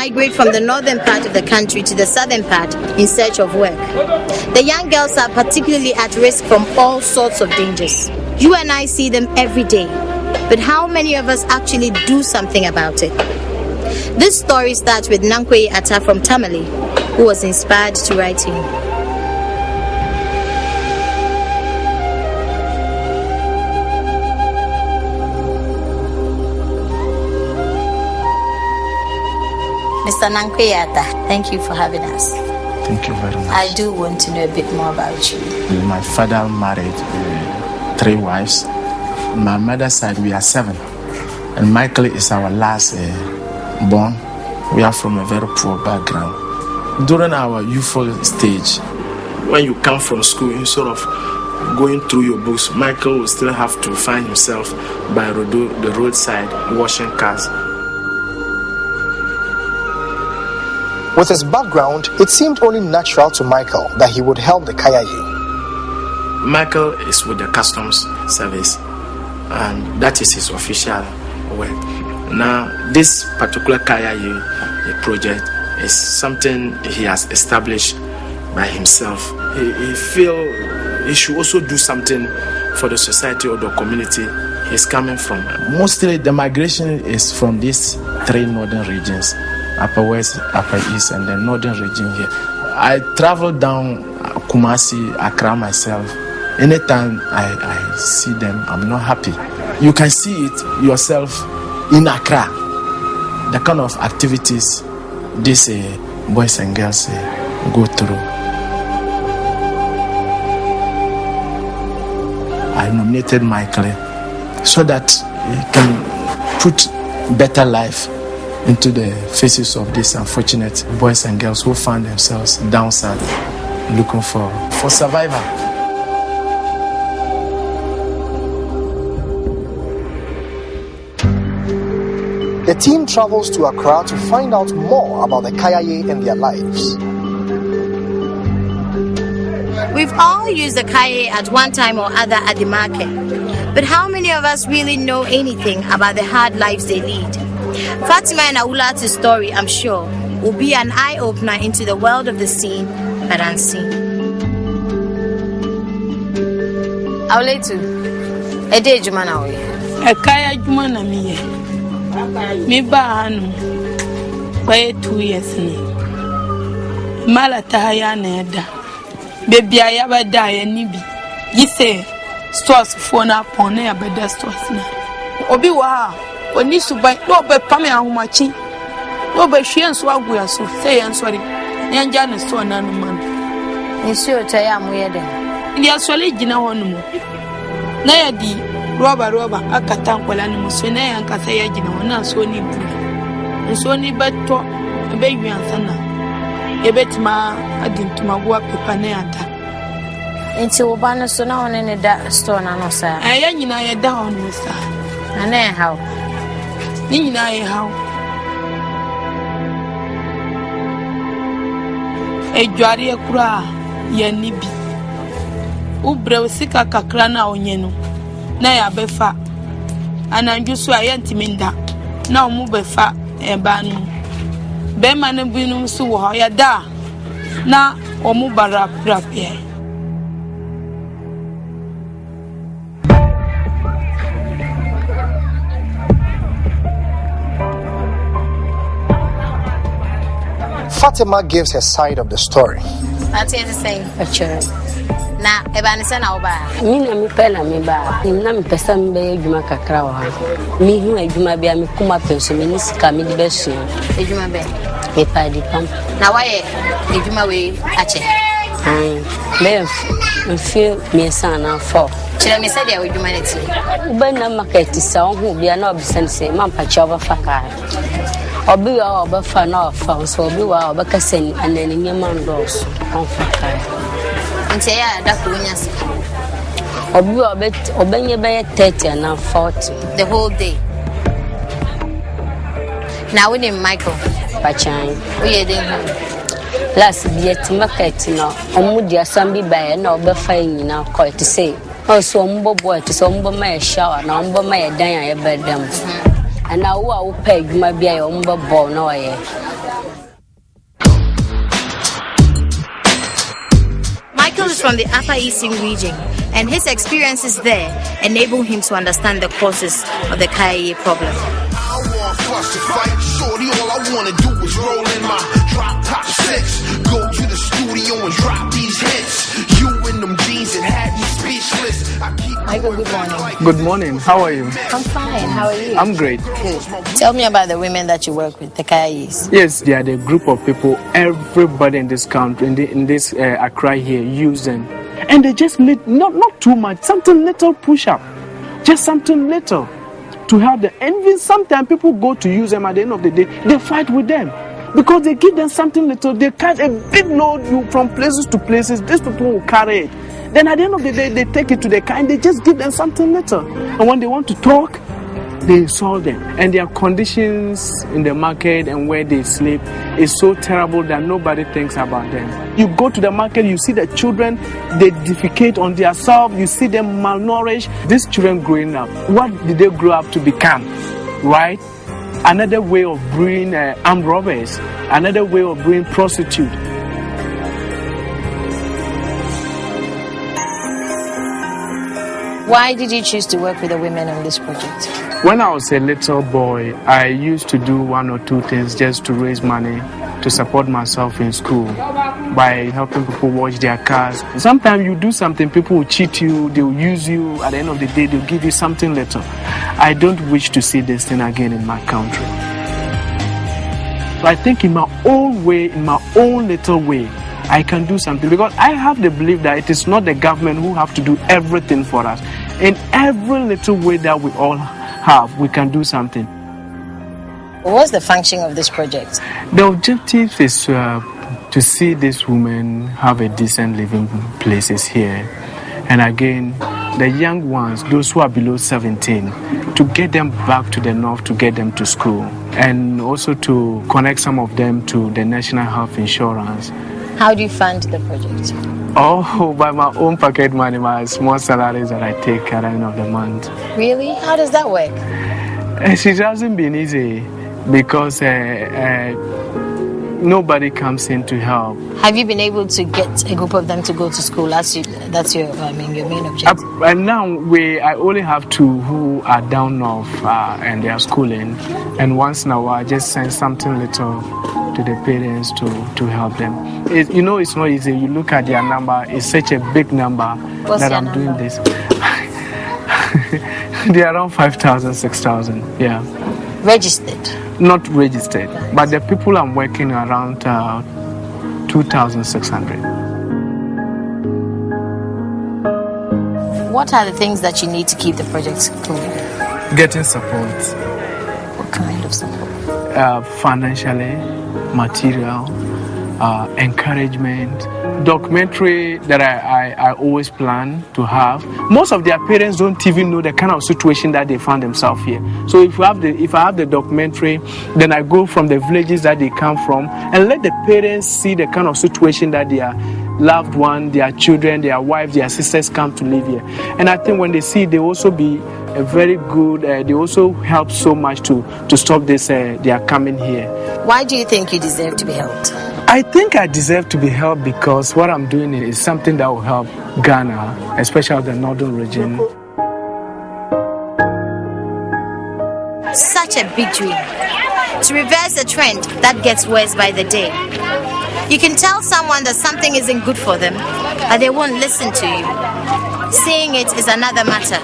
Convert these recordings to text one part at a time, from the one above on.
migrate from the northern part of the country to the southern part in search of work. The young girls are particularly at risk from all sorts of dangers. You and I see them every day, but how many of us actually do something about it? This story starts with Nankwe Atta from Tamale, who was inspired to write him. Mr. Nankwe Atta, thank you for having us. Thank you very much. I do want to know a bit more about you. My father married 3 wives. My mother's side, we are 7. And Michael is our last born. We are from a very poor background. During our youthful stage, when you come from school, you sort of going through your books, Michael will still have to find himself by the roadside washing cars. With his background, it seemed only natural to Michael that he would help the Kayaye. Michael is with the Customs Service, and that is his official work. Now, this particular Kayaye project is something he has established by himself. He feels he should also do something for the society or the community he's coming from. Mostly the migration is from these 3 northern regions, Upper West, Upper East, and the northern region here. I travel down Kumasi, Accra myself. Anytime I see them, I'm not happy. You can see it yourself in Accra, the kind of activities these boys and girls go through. I nominated Michael so that he can put better life into the faces of these unfortunate boys and girls who find themselves down south looking for survival. The team travels to Accra to find out more about the Kayaye and their lives. We've all used the Kayaye at one time or other at the market, but how many of us really know anything about the hard lives they lead? Fatima and Aulata's story, I'm sure, will be an eye-opener into the world of the seen but unseen. Aulatu, a day jumana we. A kaya jumana me. Me ba hanu. By 2 years ni. Mala tahaya neda. Baby ayaba da nibi. Yise stores for na pone abeda stores na. Obi wa oni subai no be pame ahomachi. No be hwe nso agu so say yan sori. Yanja ne store na no man. Nsi o taya amuyede. Ndi asole gina hono. Na yadi roba akata nkwala no so na yanka say ya gina wona so ni bu. Nso ni beto be wiansa na. Ebetima adintuma go pepa na ata. Nti wo ba no so na wona ne da store na no sa. Aya nyina ye da hono sa. Na na how. Ni nyina ye how. Ejwari ekura ye nibi. Ubre usika kakra na onye no. Na ya befa. Ananju so ayentiminda. Na omu befa eba no. Be mane binu so wo ya da. Na omu barap ye. Fatima gives her side of the story. That's it, saying. Na ebanisa na oba. Mina mi pela mi ba. Na mi pesa mi be adwuma kakra wa. Mi hu adwuma bia mi kuma penso mi nisika mi di besu. Adwuma be. Me pa di pam. Na waye adwuma we ache. Me feel me sana for. Chira me say dia adwuma na ti. Uba na market sa hu bia na obisan say man pa cha oba faka. Obi wa oba fa na ofa so obi wa oba kasen anani nyama ndos on faka. Nti ya da kunya se. Obi wa obenye be 30 and 40 the whole day. Now we name Michael Pachan. We dey home. Last biet market no omudi asambi ba na obefa nyina ko to say. Also mbo boy to so mbo ma shower na mbo ma dan ya bedam. and now who pay my be a umber born no ye. Michael is from the Upper Eastern region, and his experiences there enable him to understand the causes of the Kaya problem. To fight, shorty, all I wanna do is roll in my drop top 6. Go to the studio and drop these hits. You in them jeans and had me speechless. Michael, good morning. Good morning. How are you? I'm fine. How are you? I'm great. Good. Tell me about the women that you work with, the Kayais. Yes, they are the group of people. Everybody in this country, in this Accra here, use them, and they just need not too much, something little push up, just something little. To help them. And even sometimes people go to use them at the end of the day, they fight with them because they give them something little. They carry a big load from places to places. These people will carry it. Then at the end of the day, they take it to the car and they just give them something little. And when they want to talk, they insult them. And their conditions in the market and where they sleep is so terrible that nobody thinks about them. You go to the market, you see the children, they defecate on themselves, you see them malnourished. These children growing up, what did they grow up to become? Right? Another way of being armed robbers, another way of being prostitute. Why did you choose to work with the women on this project? When I was a little boy, I used to do one or two things just to raise money to support myself in school by helping people wash their cars. Sometimes you do something, people will cheat you, they will use you. At the end of the day, they'll give you something little. I don't wish to see this thing again in my country. So I think in my own way, in my own little way, I can do something because I have the belief that it is not the government who have to do everything for us. In every little way that we all have, we can do something. What's the function of this project? The objective is to see these women have a decent living places here. And again, the young ones, those who are below 17, to get them back to the north, to get them to school. And also to connect some of them to the National Health Insurance. How do you fund the project? Oh, by my own pocket money, my small salaries that I take at the end of the month. Really? How does that work? It hasn't been easy because nobody comes in to help. Have you been able to get a group of them to go to school? That's your main objective. And now I only have two who are down north and they are schooling. And once in a while, I just send something little to the parents to help them. It's not easy. You look at their number; it's such a big number. What's that I'm number? doing this. They're around 5,000, 6,000. Yeah. Registered? Not registered, but the people I'm working around 2,600. What are the things that you need to keep the project going? Getting support. What kind of support? Financially, material, encouragement, documentary that I always plan to have. Most of their parents don't even know the kind of situation that they found themselves here. So if I have the documentary, then I go from the villages that they come from and let the parents see the kind of situation that their loved one, their children, their wives, their sisters come to live here. And I think when they see, they also be a very good, they also help so much to stop this, they are coming here. Why do you think you deserve to be helped? I think I deserve to be helped because what I'm doing is something that will help Ghana, especially the northern region. Such a big dream. To reverse a trend that gets worse by the day. You can tell someone that something isn't good for them, but they won't listen to you. Saying it is another matter.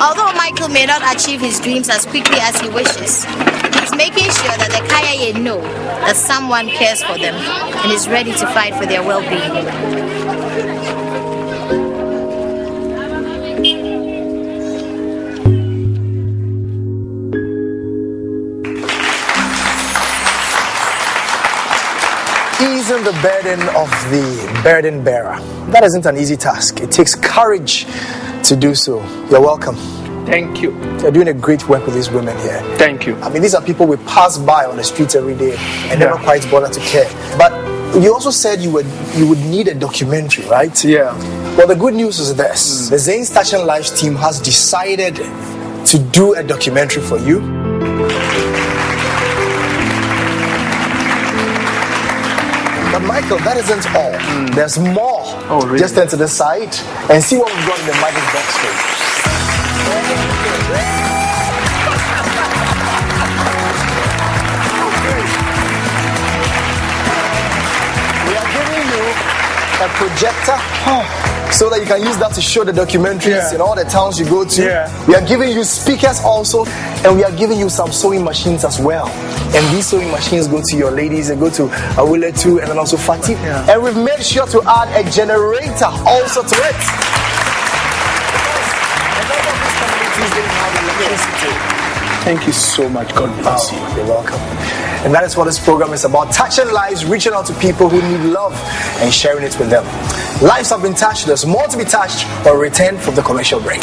Although Michael may not achieve his dreams as quickly as he wishes, he's making sure that the Kaya know that someone cares for them and is ready to fight for their well-being. Easing the burden of the burden bearer. That isn't an easy task. It takes courage to do so. You're welcome. Thank you. You're doing a great work with these women here. Thank you. I mean, these are people we pass by on the streets every day and they're not quite bothered to care. But you also said you would need a documentary, right? Yeah. Well, the good news is this. The Zain Station Lives team has decided to do a documentary for you. Michael, that isn't all. There's more. Oh, really? Just enter the site and see what we've got in the magic box for you. We are giving you a projector so that you can use that to show the documentaries in all the towns you go to. We are giving you speakers also, and we are giving you some sewing machines as well. And these sewing machines go to your ladies, they go to Awile too, and then also Fatih. And we've made sure to add a generator also to it. Thank you so much. God bless you. You're welcome. And that is what this program is about. Touching lives, reaching out to people who need love and sharing it with them. Lives have been touched. There's more to be touched, but return from the commercial break.